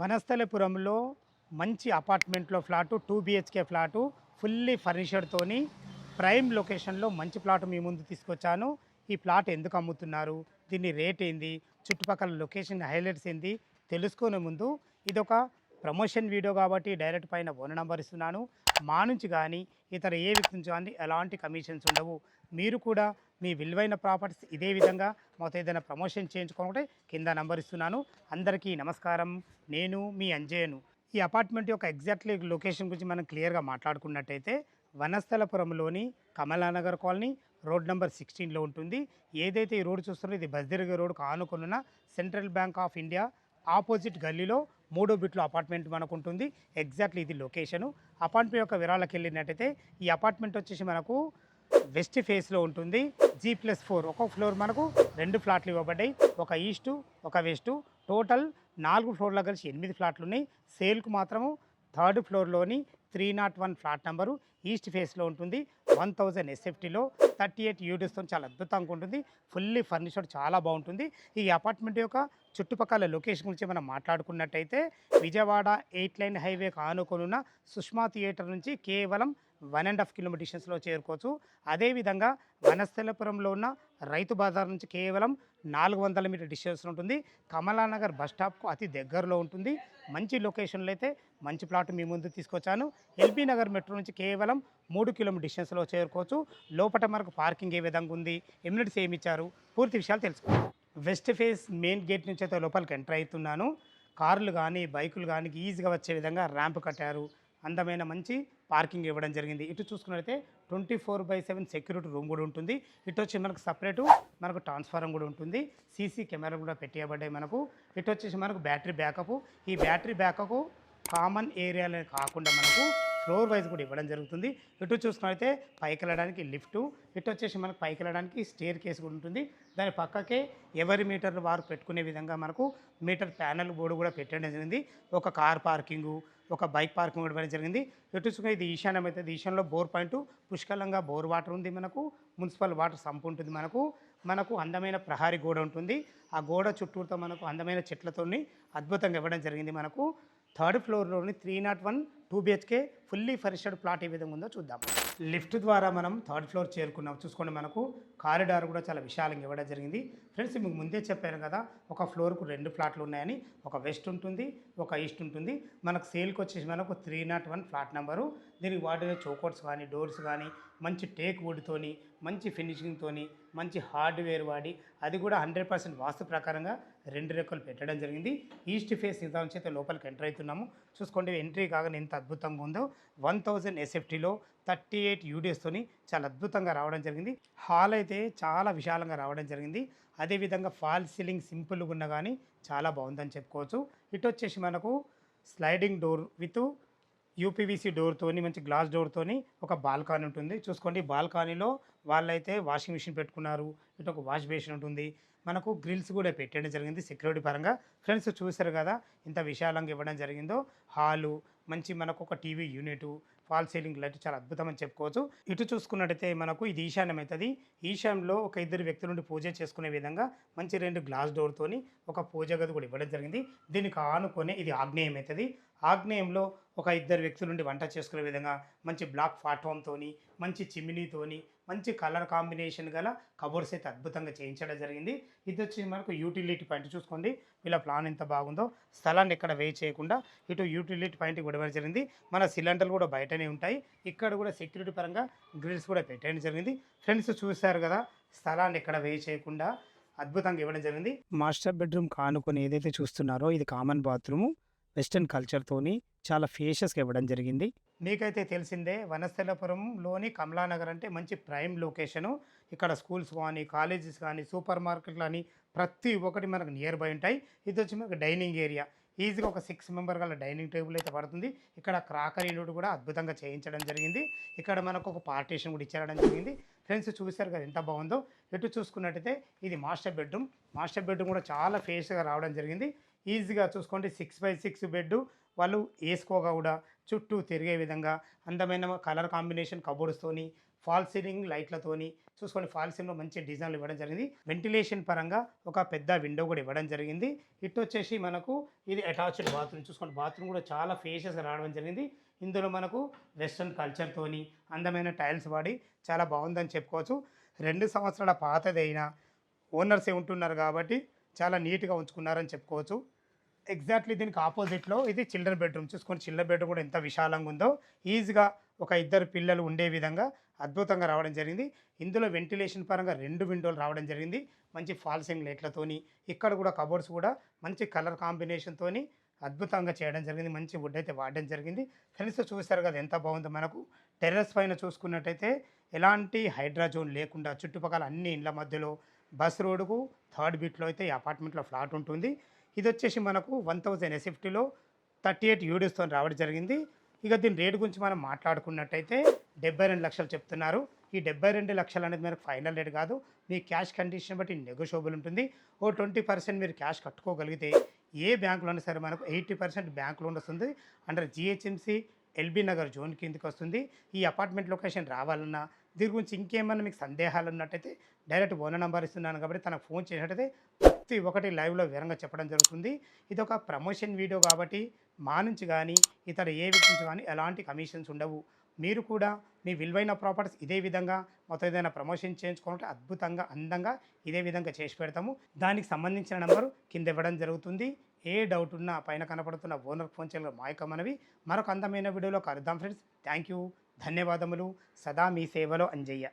వనస్థలిపురంలో మంచి అపార్ట్మెంట్లో flat 2 BHK flat fully ఫర్నిచర్డ్‌తోని ప్రైమ్ లొకేషన్‌లో మంచి ప్లాట్ మీ ముందు తీసుకొచ్చాను. ఈ ప్లాట్ ఎందుకు అమ్ముతున్నారు? దీని రేట్ ఏంది? చుట్టుపక్కల లొకేషన్ హైలైట్స్ ఏంది? తెలుసుకునే ముందు ఇదొక ప్రమోషన్ వీడియో కాబట్టి డైరెక్ట్ పైన ఫోన్ నంబర్ ఇస్తున్నాను. మా నుంచి గానీ, ఇతర ఏ వ్యక్తి నుంచి గానీ ఎలాంటి కమిషన్స్ ఉండవు. మీరు కూడా మీ విలువైన ప్రాపర్టీస్ ఇదే విధంగా మాతో ఏదైనా ప్రమోషన్ చేయించుకోవాలంటే కింద నంబర్ ఇస్తున్నాను. అందరికీ నమస్కారం. నేను మీ అంజయ్యను. ఈ అపార్ట్మెంట్ యొక్క ఎగ్జాక్ట్లీ లొకేషన్ గురించి మనం క్లియర్గా మాట్లాడుకున్నట్టయితే వనస్థలపురంలోని కమలానగర్ కాలనీ రోడ్ నెంబర్ 16లో ఉంటుంది. ఏదైతే ఈ రోడ్ చూస్తున్నారో ఇది బస్దిర్గ రోడ్కు ఆనుకున్న Central Bank of India opposite గల్లీలో 3 బిట్లు అపార్ట్మెంట్ మనకు ఉంటుంది. ఎగ్జాక్ట్లీ ఇది లొకేషను. అపార్ట్మెంట్ యొక్క వివరాలకు వెళ్ళినట్టయితే ఈ అపార్ట్మెంట్ వచ్చేసి మనకు వెస్ట్ ఫేస్లో ఉంటుంది. G+4 ఒక్కొక్క ఫ్లోర్ మనకు 2 ఫ్లాట్లు ఇవ్వబడ్డాయి. ఒక ఈస్టు ఒక వెస్టు. టోటల్ 4 ఫ్లోర్ల కలిసి 8 ఫ్లాట్లు ఉన్నాయి. సేల్కు మాత్రము థర్డ్ ఫ్లోర్లోని 301 ఫ్లాట్ నెంబరు ఈస్ట్ ఫేస్లో ఉంటుంది. 1000 ఎస్ఎఫ్టీలో 38 యూనిట్స్తో చాలా అద్భుతంగా ఉంటుంది. ఫుల్లీ ఫర్నిచర్డ్ చాలా బాగుంటుంది. ఈ అపార్ట్మెంట్ యొక్క చుట్టుపక్కల లొకేషన్ గురించి మనం మాట్లాడుకున్నట్టయితే విజయవాడ 8 లైన్ హైవేకి ఆనుకొనున్న సుష్మా థియేటర్ నుంచి కేవలం 1.5 కిలోమీటర్ డిస్టెన్స్లో చేరుకోవచ్చు. అదేవిధంగా వనస్థలపురంలో ఉన్న రైతు బజార్ నుంచి కేవలం 400 మీటర్ డిస్టెన్స్లో ఉంటుంది. కమలానగర్ బస్ స్టాప్కు అతి దగ్గరలో ఉంటుంది. మంచి లొకేషన్లో అయితే మంచి ప్లాట్ మీ ముందు తీసుకొచ్చాను. ఎల్బీ నగర్ మెట్రో నుంచి కేవలం 3 కిలోమీటర్ డిస్టెన్స్లో చేరుకోవచ్చు. లోపల మనకు పార్కింగ్ ఏ విధంగా ఉంది, ఎమ్యూనిటీస్ ఏమి ఇచ్చారు, పూర్తి విషయాలు తెలుసుకుందాం. వెస్ట్ ఫేస్ మెయిన్ గేట్ నుంచి అయితే లోపలికి ఎంటర్ అవుతున్నాను. కార్లు కానీ బైకులు కానీ ఈజీగా వచ్చే విధంగా ర్యాంప్ కట్టారు. అందమైన మంచి పార్కింగ్ ఇవ్వడం జరిగింది. ఇటు చూసుకున్నట్లయితే 24/7 సెక్యూరిటీ రూమ్ కూడా ఉంటుంది. ఇటు వచ్చి మనకు సపరేటు మనకు ట్రాన్స్ఫారం కూడా ఉంటుంది. సీసీ కెమెరా కూడా పెట్టేయబడ్డాయి మనకు. ఇటు వచ్చేసి మనకు బ్యాటరీ బ్యాకప్. ఈ బ్యాటరీ బ్యాకప్ కామన్ ఏరియాలో కాకుండా మనకు ఫ్లోర్ వైజ్ కూడా ఇవ్వడం జరుగుతుంది. ఇటు చూసుకున్నట్లయితే పైకి వెళ్ళడానికి లిఫ్టు, ఇటు వచ్చేసి మనకు పైకి వెళ్ళడానికి స్టేర్ కేస్ కూడా ఉంటుంది. దాని పక్కకే ఎవరి మీటర్లు వారు పెట్టుకునే విధంగా మనకు మీటర్ ప్యానల్ బోర్డు కూడా పెట్టడం జరిగింది. ఒక కార్ పార్కింగు, ఒక బైక్ పార్కింగ్ కూడా ఇవ్వడం జరిగింది. ఇటు చూసుకుని ఇది ఈశాన్యం అయితే ఈశాన్యంలో బోర్ పాయింట్ పుష్కలంగా బోర్ వాటర్ ఉంది. మనకు మున్సిపల్ వాటర్ సంప్ ఉంటుంది. మనకు అందమైన ప్రహారీ గోడ ఉంటుంది. ఆ గోడ చుట్టూతో మనకు అందమైన చెట్లతోని అద్భుతంగా ఇవ్వడం జరిగింది. మనకు థర్డ్ ఫ్లోర్లోని 301 2 బిహెచ్కే ఫుల్లీ ఫర్నిచర్డ్ ప్లాట్ ఏ విధంగా ఉందో చూద్దాం. లిఫ్ట్ ద్వారా మనం థర్డ్ ఫ్లోర్ చేరుకున్నాం. చూసుకోండి, మనకు కారిడార్ కూడా చాలా విశాలంగా ఇవ్వడం జరిగింది. ఫ్రెండ్స్, మీకు ముందే చెప్పాను కదా, ఒక ఫ్లోర్కు 2 ఫ్లాట్లు ఉన్నాయని. ఒక వెస్ట్ ఉంటుంది, ఒక ఈస్ట్ ఉంటుంది. మనకు సేల్కి వచ్చేసి మనకు 301 ఫ్లాట్ నెంబరు. దీనికి వాడిన చౌకోట్స్ కానీ డోర్స్ కానీ మంచి టేక్ వుడ్తోని, మంచి ఫినిషింగ్తోని, మంచి హార్డ్వేర్ వాడి, అది కూడా 100% వాస్తు ప్రకారంగా 2 రెక్కలు పెట్టడం జరిగింది. ఈస్ట్ ఫేస్ నిదానం చేత లోపలికి ఎంటర్ అవుతున్నాము. చూసుకోండి, ఎంట్రీ కాగానే ఎంత అద్భుతంగా ఉందో. 1000 ఎస్ఎఫ్టీలో 38 యూడిఎస్తోని చాలా అద్భుతంగా రావడం జరిగింది. హాల్ అయితే చాలా విశాలంగా రావడం జరిగింది. అదేవిధంగా ఫాల్ సీలింగ్ సింపుల్గా ఉన్న కానీ చాలా బాగుందని చెప్పుకోవచ్చు. ఇటు వచ్చేసి మనకు స్లైడింగ్ డోర్ విత్ యూపీవీసీ డోర్తోని, మంచి గ్లాస్ డోర్తోని ఒక బాల్కనీ ఉంటుంది. చూసుకోండి, బాల్కనీలో వాళ్ళైతే వాషింగ్ మిషన్ పెట్టుకున్నారు. ఇటు ఒక వాష్ బేసిన్ ఉంటుంది. మనకు గ్రిల్స్ కూడా పెట్టడం జరిగింది సెక్యూరిటీ పరంగా. ఫ్రెండ్స్, చూసారు కదా ఇంత విశాలంగా ఇవ్వడం జరిగిందో. హాలు, మంచి మనకు ఒక TV unit, fall ceiling light చాలా అద్భుతమని చెప్పుకోవచ్చు. ఇటు చూసుకున్నట్టయితే మనకు ఇది ఈశాన్యం అవుతుంది. ఈశాన్యంలో ఒక 2 వ్యక్తుల నుండి పూజ చేసుకునే విధంగా మంచి 2 గ్లాస్ డోర్తోని ఒక పూజ గది కూడా ఇవ్వడం జరిగింది. దీనికి ఆనుకొని ఇది ఆగ్నేయం అవుతుంది. ఆగ్నేయంలో ఒక 2 వ్యక్తుల నుండి వంట చేసుకునే విధంగా మంచి బ్లాక్ ప్లాట్ఫామ్తోని, మంచి చిమ్నీతోని, మంచి కలర్ కాంబినేషన్ గల కబోర్డ్స్ అయితే అద్భుతంగా చేయించడం జరిగింది. ఇది వచ్చి మనకు యూటిలిటీ పాయింట్. చూసుకోండి, వీళ్ళ ప్లాన్ ఎంత బాగుందో. స్థలాన్ని ఎక్కడ వేస్ట్ చేయకుండా ఇటు యూటిలిటీ పాయింట్ ఇవ్వడం జరిగింది. మన సిలిండర్లు కూడా బయటనే ఉంటాయి. ఇక్కడ కూడా సెక్యూరిటీ పరంగా గ్రిల్స్ కూడా పెట్టడం జరిగింది. ఫ్రెండ్స్, చూశారు కదా, స్థలాన్ని ఎక్కడ వేస్ట్ చేయకుండా అద్భుతంగా ఇవ్వడం జరిగింది. మాస్టర్ బెడ్రూమ్ కానుకొని ఏదైతే చూస్తున్నారో ఇది కామన్ బాత్రూము. వెస్టర్న్ కల్చర్తోని చాలా ఫేషియస్గా ఇవ్వడం జరిగింది. మీకైతే తెలిసిందే, వనస్థలపురంలోని కమలానగర్ అంటే మంచి ప్రైమ్ లొకేషను. ఇక్కడ స్కూల్స్ కానీ, కాలేజెస్ కానీ, సూపర్ మార్కెట్లు కానీ ప్రతి ఒక్కటి మనకు నియర్ బై ఉంటాయి. ఇది వచ్చి మనకు డైనింగ్ ఏరియా. ఈజీగా ఒక 6 మెంబర్ గల డైనింగ్ టేబుల్ అయితే పడుతుంది. ఇక్కడ క్రాకరీ యూనిట్ కూడా అద్భుతంగా చేయించడం జరిగింది. ఇక్కడ మనకు ఒక పార్టీషన్ కూడా ఇచ్చేయడం జరిగింది. ఫ్రెండ్స్, చూశారు కదా ఎంత బాగుందో. ఎటు చూసుకున్నట్టయితే ఇది మాస్టర్ బెడ్రూమ్. మాస్టర్ బెడ్రూమ్ కూడా చాలా ఫేస్గా రావడం జరిగింది. ఈజీగా చూసుకోండి, 6x6 బెడ్ వాళ్ళు వేసుకోగా కూడా చుట్టూ తిరిగే విధంగా అందమైన కలర్ కాంబినేషన్ కబోర్డ్స్తోని, ఫాల్ సీలింగ్ లైట్లతోని చూసుకోండి, ఫాల్ సీలింగ్లో మంచి డిజైన్లు ఇవ్వడం జరిగింది. వెంటిలేషన్ పరంగా ఒక పెద్ద విండో కూడా ఇవ్వడం జరిగింది. ఇటు వచ్చేసి మనకు ఇది అటాచ్డ్ బాత్రూమ్. చూసుకోండి, బాత్రూమ్ కూడా చాలా ఫేషియస్గా రావడం జరిగింది. ఇందులో మనకు వెస్ట్రన్ కల్చర్తోని అందమైన టైల్స్ వాడి చాలా బాగుందని చెప్పుకోవచ్చు. 2 సంవత్సరాల పాతదైనా ఓనర్సే ఉంటున్నారు కాబట్టి చాలా నీట్గా ఉంచుకున్నారని చెప్పుకోవచ్చు. ఎగ్జాక్ట్లీ దీనికి ఆపోజిట్లో ఇది చిల్డ్రన్ బెడ్రూమ్. చూసుకొని చిల్డ్రన్ బెడ్రూమ్ కూడా ఎంత విశాలంగా ఉందో, ఈజీగా ఒక 2 పిల్లలు ఉండే విధంగా అద్భుతంగా రావడం జరిగింది. ఇందులో వెంటిలేషన్ పరంగా 2 విండోలు రావడం జరిగింది. మంచి ఫాల్సింగ్ లైట్లతోని, ఇక్కడ కూడా కబోర్డ్స్ కూడా మంచి కలర్ కాంబినేషన్తోని అద్భుతంగా చేయడం జరిగింది. మంచి వుడ్ అయితే వాడడం జరిగింది. ఫ్రెండ్స్ చూశారు కదా ఎంత బాగుందో. మనకు టెర్రస్ పైన చూసుకున్నట్టయితే ఎలాంటి హైడ్రా జోన్ లేకుండా చుట్టుపక్కల అన్ని ఇండ్ల మధ్యలో బస్ రోడ్డుకు 3rd బిట్లో అయితే ఈ అపార్ట్మెంట్లో ఫ్లాట్ ఉంటుంది. ఇది వచ్చేసి మనకు 1000 ఎస్ఎఫ్టీలో 38 యూడిస్తో రావడం జరిగింది. ఇక దీని రేటు గురించి మనం మాట్లాడుకున్నట్టయితే 72 లక్షలు చెప్తున్నారు. ఈ 72 లక్షలు అనేది మనకు ఫైనల్ రేట్ కాదు. మీ క్యాష్ కండిషన్ బట్టి నెగోషియబుల్ ఉంటుంది. ఓ 20% మీరు క్యాష్ కట్టుకోగలిగితే ఏ బ్యాంకులోనే సరే మనకు 80% బ్యాంక్ లోన్ వస్తుంది. Under GHMC LB Nagar zone కిందకి వస్తుంది. ఈ అపార్ట్మెంట్ లొకేషన్ రావాలన్నా, దీని గురించి ఇంకేమన్నా మీకు సందేహాలు ఉన్నట్టయితే డైరెక్ట్ ఓనర్ నెంబర్ ఇస్తున్నాను కాబట్టి తనకు ఫోన్ చేసినట్టయితే ప్రతి ఒక్కటి లైవ్లో వివరంగా చెప్పడం జరుగుతుంది. ఇది ఒక ప్రమోషన్ వీడియో కాబట్టి మా నుంచి కానీ ఇతర ఏ వ్యక్తి నుంచి కానీ ఎలాంటి కమిషన్స్ ఉండవు. మీరు కూడా మీ విలువైన ప్రాపర్టీస్ ఇదే విధంగా మొత్తం ఏదైనా ప్రమోషన్ చేయించుకుంటే అద్భుతంగా అందంగా ఇదే విధంగా చేసి పెడతాము. దానికి సంబంధించిన నెంబరు కింద ఇవ్వడం జరుగుతుంది. ఏ డౌట్ ఉన్నా పైన కనపడుతున్న ఓనర్ ఫోన్ చేయాలి. మా యొక్క మనవి మరొక అందమైన వీడియోలో కలుద్దాం ఫ్రెండ్స్. థ్యాంక్ యూ, ధన్యవాదములు. సదా మీ సేవలో అంజయ్య.